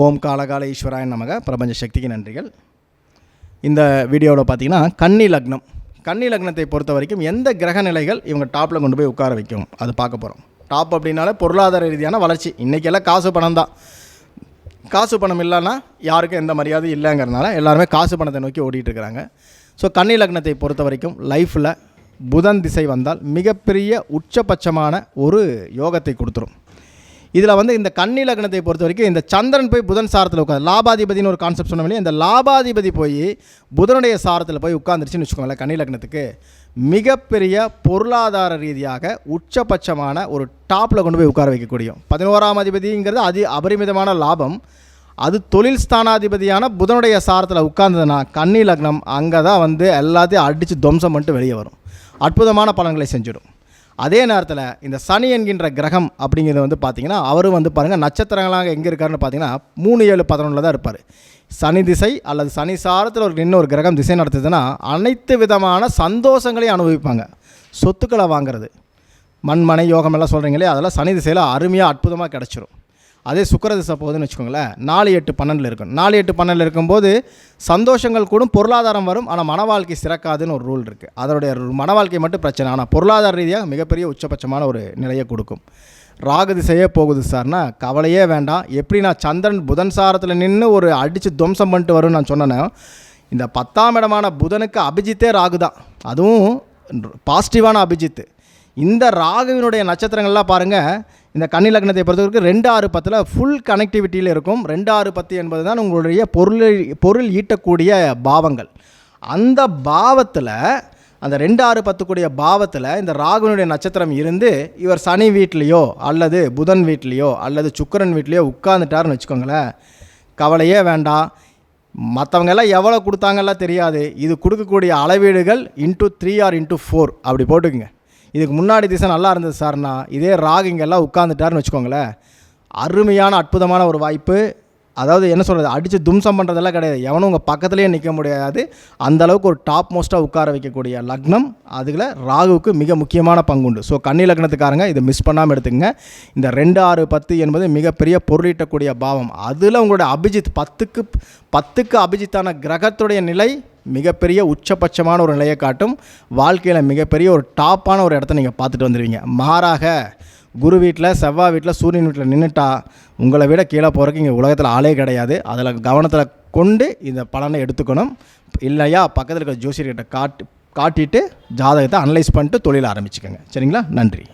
ஓம் காலகால ஈஸ்வராய நமக. பிரபஞ்ச சக்திக்கு நன்றிகள். இந்த வீடியோவில் பார்த்தீங்கன்னா கன்னி லக்னத்தை பொறுத்த வரைக்கும் எந்த கிரக நிலைகள் இவங்க டாப்பில் கொண்டு போய் உட்கார வைக்கும் அது பார்க்க போகிறோம். டாப் அப்படின்னாலே பொருளாதார ரீதியான வளர்ச்சி. இன்றைக்கெல்லாம் காசு பணம் தான். காசு பணம் இல்லைன்னா யாருக்கும் எந்த மரியாதையும் இல்லைங்கிறதுனால எல்லாருமே காசு பணத்தை நோக்கி ஓடிட்டு இருக்கிறாங்க. ஸோ கன்னி லக்னத்தை பொறுத்த வரைக்கும் லைஃப்பில் புதன் திசை வந்தால் மிகப்பெரிய உச்சபட்சமான ஒரு யோகத்தை கொடுத்துரும். இதில் இந்த கன்னி லக்னத்தை பொறுத்த வரைக்கும் இந்த சந்திரன் போய் புதன் சாரத்தில் உட்காந்து லாபாதிபதினு ஒரு கான்செப்ட் சொன்னோம் இல்லையா, இந்த லாபாதிபதி போய் புதனுடைய சாரத்தில் போய் உட்காந்துருச்சுன்னு வச்சுக்கோங்களேன். கன்னி லக்னத்துக்கு மிகப்பெரிய பொருளாதார ரீதியாக உச்சபட்சமான ஒரு டாப்பில் கொண்டு போய் உட்கார வைக்கக்கூடிய 11ஆம் அதிபதிங்கிறது அபரிமிதமான லாபம். அது தொழில் ஸ்தானாதிபதியான புதனுடைய சாரத்தில் உட்கார்ந்ததுன்னா கன்னி லக்னம் அங்கே தான் எல்லாத்தையும் அடித்து துவம்சம் பண்ணிட்டு வெளியே வரும். அற்புதமான பலன்களை செஞ்சிடும். அதே நேரத்தில் இந்த சனி என்கின்ற கிரகம் அப்படிங்கிறது பார்த்திங்கன்னா அவரும் பாருங்கள் நட்சத்திரங்களாக எங்கே இருக்காருன்னு பார்த்தீங்கன்னா 3, 7, 11 தான் இருப்பார். சனி திசை அல்லது சனி சாரத்தில் இன்னொரு கிரகம் திசை நடத்துதுன்னா அனைத்து விதமான சந்தோஷங்களையும் அனுபவிப்பாங்க. சொத்துக்களை வாங்கிறது, மண்மனை யோகம் எல்லாம் சொல்கிறீங்களே, அதெல்லாம் சனி திசையில் அருமையாக அற்புதமாக கிடச்சிரும். அதே சுக்கிர திசை போகுதுன்னு வச்சுக்கோங்களேன், 4, 8, 12 இருக்கும். 4, 8, 12 இருக்கும்போது சந்தோஷங்கள் கூடும், பொருளாதாரம் வரும். ஆனால் மன வாழ்க்கை சிறக்காதுன்னு ஒரு ரூல் இருக்குது. அதனுடைய மன வாழ்க்கை மட்டும் பிரச்சனை. ஆனால் பொருளாதார ரீதியாக மிகப்பெரிய உச்சபட்சமான ஒரு நிலையை கொடுக்கும். ராகு திசையே போகுது சார்னா கவலையே வேண்டாம். எப்படி நான் சந்திரன் புதன் சாரத்தில் நின்று ஒரு அடித்து துவம்சம் பண்ணிட்டு வரும்னு நான் சொன்னேன்னா, இந்த 10ஆம் இடமான புதனுக்கு அபிஜித்தே ராகு தான். அதுவும் பாசிட்டிவான அபிஜித்து. இந்த ராகுவினுடைய நட்சத்திரங்கள்லாம் பாருங்கள், இந்த கன்னி லக்னத்தை பொறுத்தவரைக்கும் 2, 6, 10 ஃபுல் கனெக்டிவிட்டியில் இருக்கும். 2, 6, 10 என்பது தான் உங்களுடைய பொருள் ஈட்டக்கூடிய பாவங்கள். அந்த பாவத்தில் அந்த 2, 6, 10 கூடிய பாவத்தில் இந்த ராகுனுடைய நட்சத்திரம் இருந்து இவர் சனி வீட்லேயோ அல்லது புதன் வீட்லேயோ அல்லது சுக்கிரன் வீட்லேயோ உட்கார்ந்துட்டாருன்னு வச்சுக்கோங்களேன், கவலையே வேண்டாம். மற்றவங்கெல்லாம் எவ்வளோ கொடுத்தாங்கலாம் தெரியாது. இது கொடுக்கக்கூடிய அளவீடுகள் × 3 or × 4 அப்படி போட்டுக்குங்க. இதுக்கு முன்னாடி திசை நல்லா இருந்தது சார்னா இதே ராகு இங்கெல்லாம் உட்காந்துட்டாருன்னு வச்சுக்கோங்களேன், அருமையான அற்புதமான ஒரு வாய்ப்பு. அதாவது என்ன சொல்கிறது, அடித்து தும்சம் பண்ணுறதெல்லாம் கிடையாது. எவனும் உங்கள் பக்கத்துலேயே நிற்க முடியாது. அந்தளவுக்கு ஒரு டாப் மோஸ்ட்டாக உட்கார வைக்கக்கூடிய லக்னம். அதில் ராகுவுக்கு மிக முக்கியமான பங்குண்டு. ஸோ கன்னி லக்னத்துக்காரங்க இதை மிஸ் பண்ணாமல் எடுத்துக்கங்க. இந்த 2, 6, 10 என்பது மிகப்பெரிய பொருளீட்டக்கூடிய பாவம். அதில் உங்களுடைய அபிஜித் 10க்கு அபிஜித்தான கிரகத்துடைய நிலை மிகப்பெரிய உச்சபட்சமான ஒரு நிலையை காட்டும். வாழ்க்கையில் மிகப்பெரிய ஒரு டாப்பான ஒரு இடத்த நீங்கள் பார்த்துட்டு வந்துடுவீங்க. மாறாக குரு வீட்டில், செவ்வாய் வீட்டில், சூரியன் வீட்டில் நின்றுட்டா உங்களை விட கீழே போகிறதுக்கு இங்கே உலகத்தில் ஆளே கிடையாது. அதில் கவனத்தில் கொண்டு இந்த பலனை எடுத்துக்கணும். இல்லையா பக்கத்தில் இருக்கிற ஜோசியர்கிட்ட காட்டிட்டு ஜாதகத்தை அனலைஸ் பண்ணிட்டு தொழில் ஆரம்பிச்சுக்கோங்க. சரிங்களா? நன்றி.